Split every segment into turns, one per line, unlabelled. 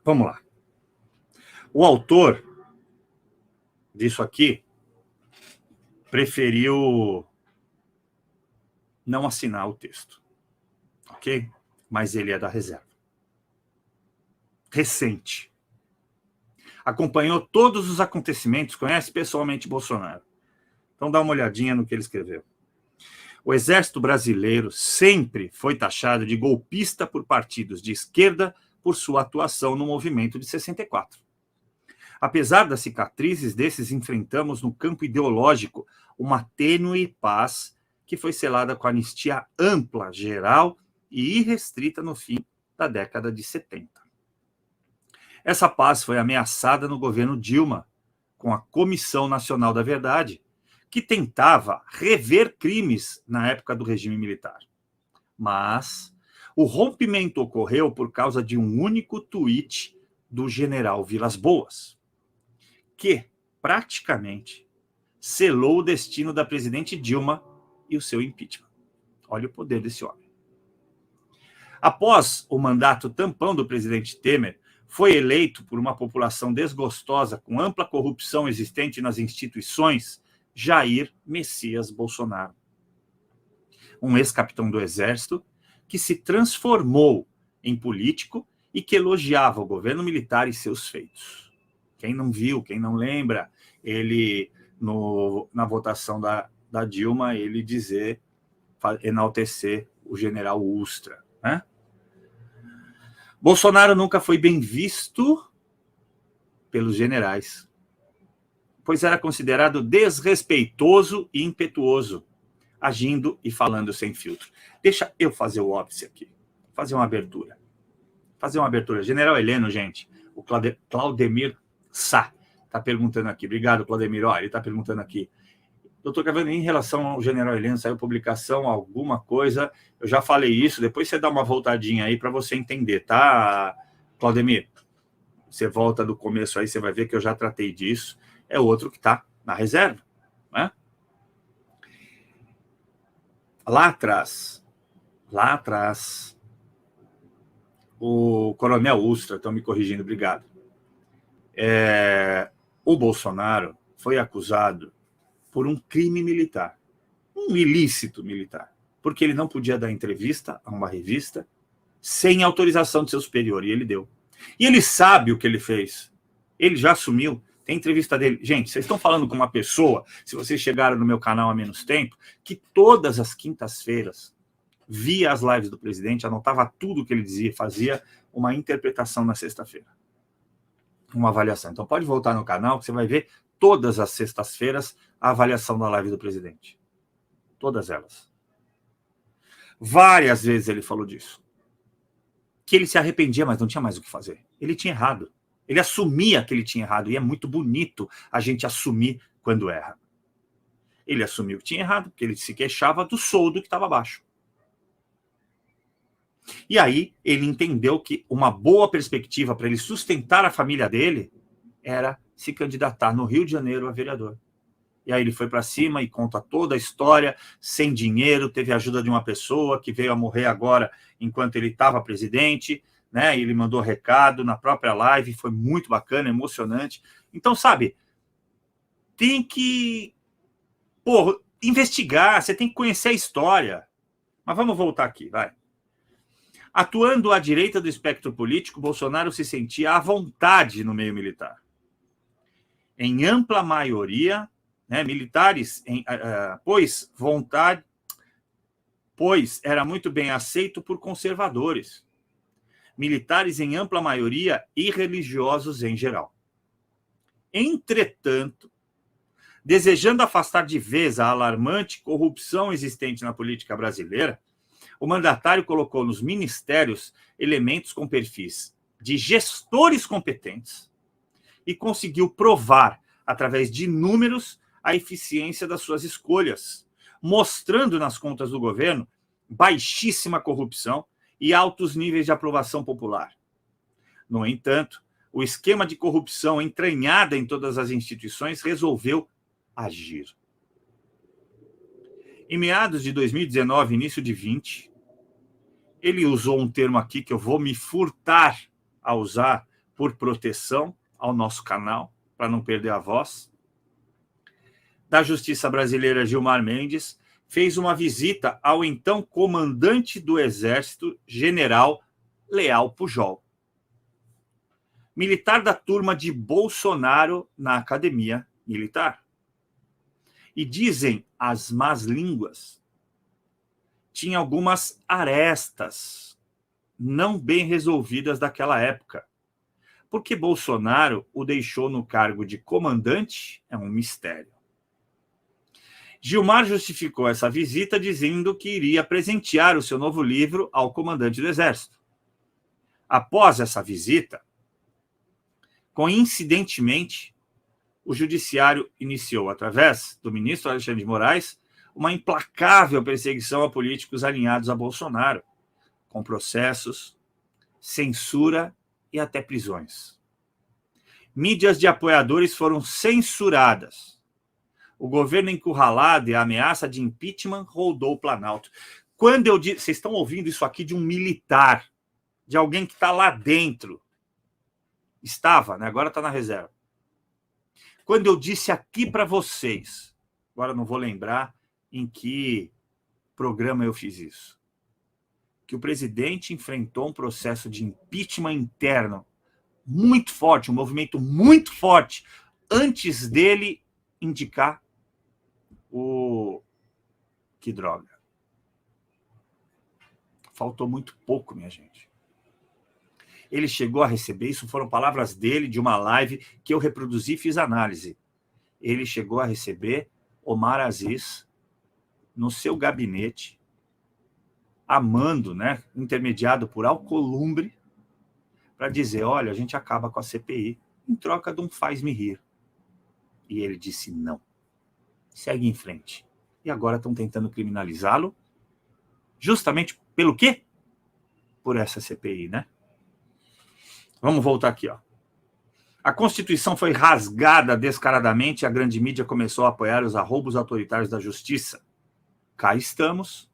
Vamos lá. O autor disso aqui preferiu não assinar o texto, ok? Mas ele é da reserva. Recente. Acompanhou todos os acontecimentos, conhece pessoalmente Bolsonaro. Então dá uma olhadinha no que ele escreveu. O Exército Brasileiro sempre foi taxado de golpista por partidos de esquerda por sua atuação no movimento de 64. Apesar das cicatrizes desses, enfrentamos no campo ideológico uma tênue paz que foi selada com anistia ampla, geral e irrestrita no fim da década de 70. Essa paz foi ameaçada no governo Dilma, com a Comissão Nacional da Verdade, que tentava rever crimes na época do regime militar. Mas o rompimento ocorreu por causa de um único tweet do general Vilas Boas, que praticamente selou o destino da presidente Dilma e o seu impeachment. Olha o poder desse homem. Após o mandato tampão do presidente Temer, foi eleito por uma população desgostosa com ampla corrupção existente nas instituições Jair Messias Bolsonaro, um ex-capitão do Exército que se transformou em político e que elogiava o governo militar e seus feitos. Quem não viu, quem não lembra, ele, na votação da Dilma, ele enaltecer o general Ustra, né? Bolsonaro nunca foi bem visto pelos generais, pois era considerado desrespeitoso e impetuoso, agindo e falando sem filtro. Deixa eu fazer o óbice aqui, fazer uma abertura. General Heleno, gente, o Claudemir Sá está perguntando aqui. Obrigado, Claudemir. Ele está perguntando aqui. Doutor Cavani, em relação ao general Heleno, saiu publicação, alguma coisa? Eu já falei isso, depois você dá uma voltadinha aí para você entender, tá, Claudemir? Você volta do começo aí, você vai ver que eu já tratei disso. É outro que está na reserva, né? Lá atrás, o coronel Ustra, estão me corrigindo, obrigado. O Bolsonaro foi acusado por um crime militar, um ilícito militar, porque ele não podia dar entrevista a uma revista sem autorização de seu superior, e ele deu. E ele sabe o que ele fez. Ele já assumiu, tem entrevista dele. Gente, vocês estão falando com uma pessoa, se vocês chegaram no meu canal há menos tempo, que todas as quintas-feiras via as lives do presidente, anotava tudo o que ele dizia, fazia uma interpretação na sexta-feira. Uma avaliação. Então pode voltar no canal que você vai ver todas as sextas-feiras a avaliação da live do presidente. Todas elas. Várias vezes ele falou disso. Que ele se arrependia, mas não tinha mais o que fazer. Ele tinha errado. Ele assumia que ele tinha errado. E é muito bonito a gente assumir quando erra. Ele assumiu que tinha errado, porque ele se queixava do soldo que estava abaixo. E aí ele entendeu que uma boa perspectiva para ele sustentar a família dele era se candidatar no Rio de Janeiro a vereador. E aí ele foi para cima e conta toda a história, sem dinheiro, teve a ajuda de uma pessoa que veio a morrer agora enquanto ele estava presidente, né? E ele mandou recado na própria live, foi muito bacana, emocionante. Então, sabe, tem que investigar, você tem que conhecer a história. Mas vamos voltar aqui, vai. Atuando à direita do espectro político, Bolsonaro se sentia à vontade no meio militar. Em ampla maioria, né, militares, pois era muito bem aceito por conservadores, militares em ampla maioria e religiosos em geral. Entretanto, desejando afastar de vez a alarmante corrupção existente na política brasileira, o mandatário colocou nos ministérios elementos com perfis de gestores competentes e conseguiu provar, através de números, a eficiência das suas escolhas, mostrando nas contas do governo baixíssima corrupção e altos níveis de aprovação popular. No entanto, o esquema de corrupção entranhada em todas as instituições resolveu agir. Em meados de 2019, início de 20, ele usou um termo aqui que eu vou me furtar a usar, por proteção ao nosso canal, para não perder a voz, da Justiça Brasileira, Gilmar Mendes, fez uma visita ao então comandante do Exército, General Leal Pujol, militar da turma de Bolsonaro na Academia Militar. E dizem as más línguas, tinha algumas arestas não bem resolvidas daquela época, porque Bolsonaro o deixou no cargo de comandante, é um mistério. Gilmar justificou essa visita dizendo que iria presentear o seu novo livro ao comandante do Exército. Após essa visita, coincidentemente, o Judiciário iniciou, através do ministro Alexandre de Moraes, uma implacável perseguição a políticos alinhados a Bolsonaro, com processos, censura e até prisões. Mídias de apoiadores foram censuradas. O governo encurralado e a ameaça de impeachment rodou o Planalto. Quando eu digo, vocês estão ouvindo isso aqui de um militar, de alguém que está lá dentro. Estava, né? Agora está na reserva. Quando eu disse aqui para vocês, agora não vou lembrar em que programa eu fiz isso, que o presidente enfrentou um processo de impeachment interno muito forte, um movimento muito forte, antes dele indicar o... Que droga. Faltou muito pouco, minha gente. Ele chegou a receber, isso foram palavras dele de uma live que eu reproduzi e fiz análise. Ele chegou a receber Omar Aziz no seu gabinete, amando, né, intermediado por Alcolumbre, para dizer, olha, a gente acaba com a CPI em troca de um faz-me rir. E ele disse não. Segue em frente. E agora estão tentando criminalizá-lo justamente pelo quê? Por essa CPI, né? Vamos voltar aqui, ó. A Constituição foi rasgada descaradamente e a grande mídia começou a apoiar os arroubos autoritários da justiça. Cá estamos,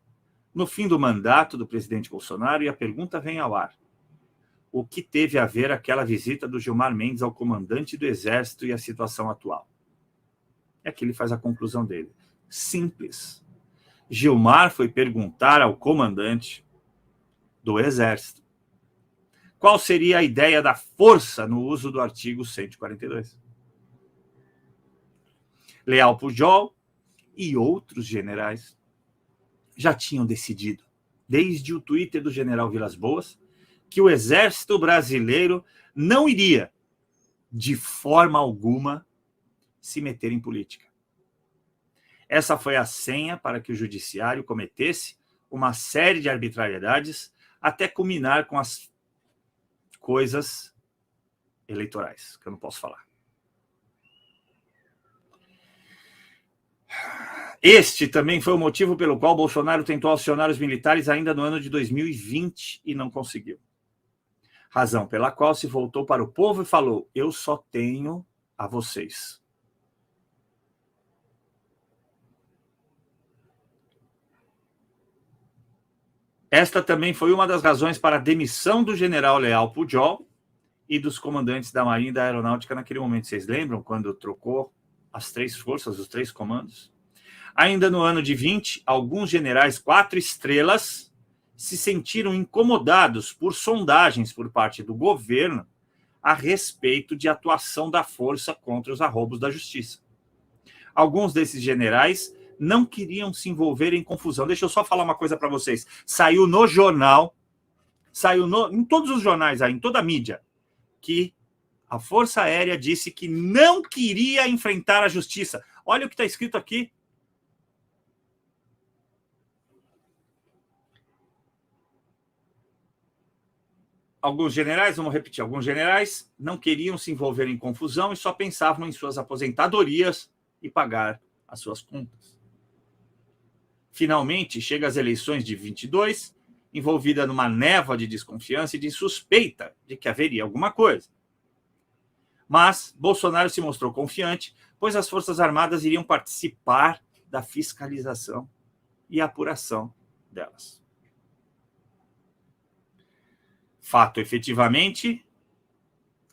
no fim do mandato do presidente Bolsonaro, e a pergunta vem ao ar. O que teve a ver aquela visita do Gilmar Mendes ao comandante do Exército e a situação atual? É que ele faz a conclusão dele. Simples. Gilmar foi perguntar ao comandante do Exército qual seria a ideia da força no uso do artigo 142. Leal Pujol e outros generais já tinham decidido, desde o Twitter do general Vilas Boas, que o Exército Brasileiro não iria, de forma alguma, se meter em política. Essa foi a senha para que o Judiciário cometesse uma série de arbitrariedades até culminar com as coisas eleitorais, que eu não posso falar. Este também foi o motivo pelo qual Bolsonaro tentou acionar os militares ainda no ano de 2020 e não conseguiu. Razão pela qual se voltou para o povo e falou, eu só tenho a vocês. Esta também foi uma das razões para a demissão do general Leal Pujol e dos comandantes da Marinha e da Aeronáutica naquele momento. Vocês lembram quando trocou as três forças, os três comandos? Ainda no ano de 20, alguns generais 4 estrelas se sentiram incomodados por sondagens por parte do governo a respeito de atuação da força contra os arroubos da justiça. Alguns desses generais não queriam se envolver em confusão. Deixa eu só falar uma coisa para vocês. Saiu no jornal, em todos os jornais, em toda a mídia, que a Força Aérea disse que não queria enfrentar a justiça. Olha o que está escrito aqui. Alguns generais, vamos repetir, alguns generais não queriam se envolver em confusão e só pensavam em suas aposentadorias e pagar as suas contas. Finalmente, chega às eleições de 22, envolvida numa névoa de desconfiança e de suspeita de que haveria alguma coisa. Mas Bolsonaro se mostrou confiante, pois as Forças Armadas iriam participar da fiscalização e apuração delas. Fato, efetivamente,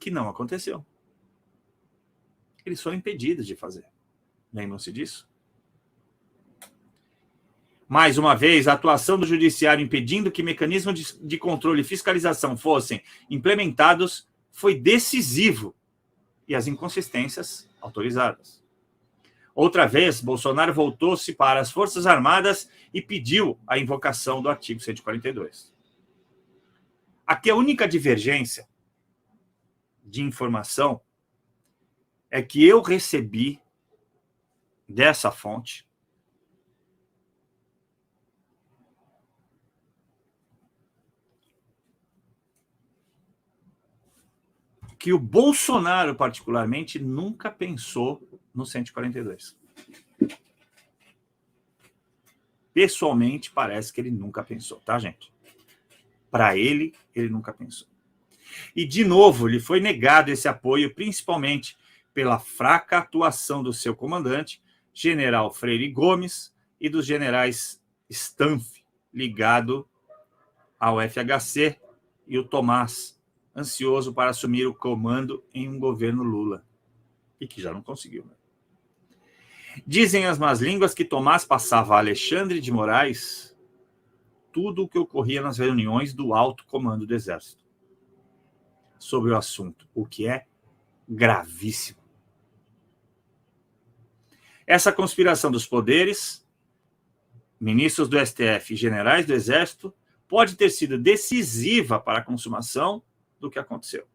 que não aconteceu. Eles foram impedidos de fazer. Lembram-se disso? Mais uma vez, a atuação do judiciário impedindo que mecanismos de controle e fiscalização fossem implementados foi decisivo e as inconsistências autorizadas. Outra vez, Bolsonaro voltou-se para as Forças Armadas e pediu a invocação do artigo 142. Aqui a única divergência de informação é que eu recebi dessa fonte que o Bolsonaro, particularmente, nunca pensou no 142. Pessoalmente, parece que ele nunca pensou, tá, gente? Para ele nunca pensou. E, de novo, lhe foi negado esse apoio, principalmente pela fraca atuação do seu comandante, general Freire Gomes, e dos generais Stanf, ligado ao FHC, e o Tomás, ansioso para assumir o comando em um governo Lula, e que já não conseguiu. Dizem as más línguas que Tomás passava a Alexandre de Moraes tudo o que ocorria nas reuniões do alto comando do Exército sobre o assunto, o que é gravíssimo. Essa conspiração dos poderes, ministros do STF e generais do Exército, pode ter sido decisiva para a consumação do que aconteceu.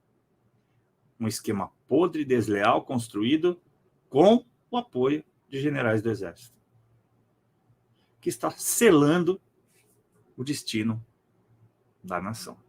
Um esquema podre e desleal construído com o apoio de generais do Exército, que está selando o destino da nação.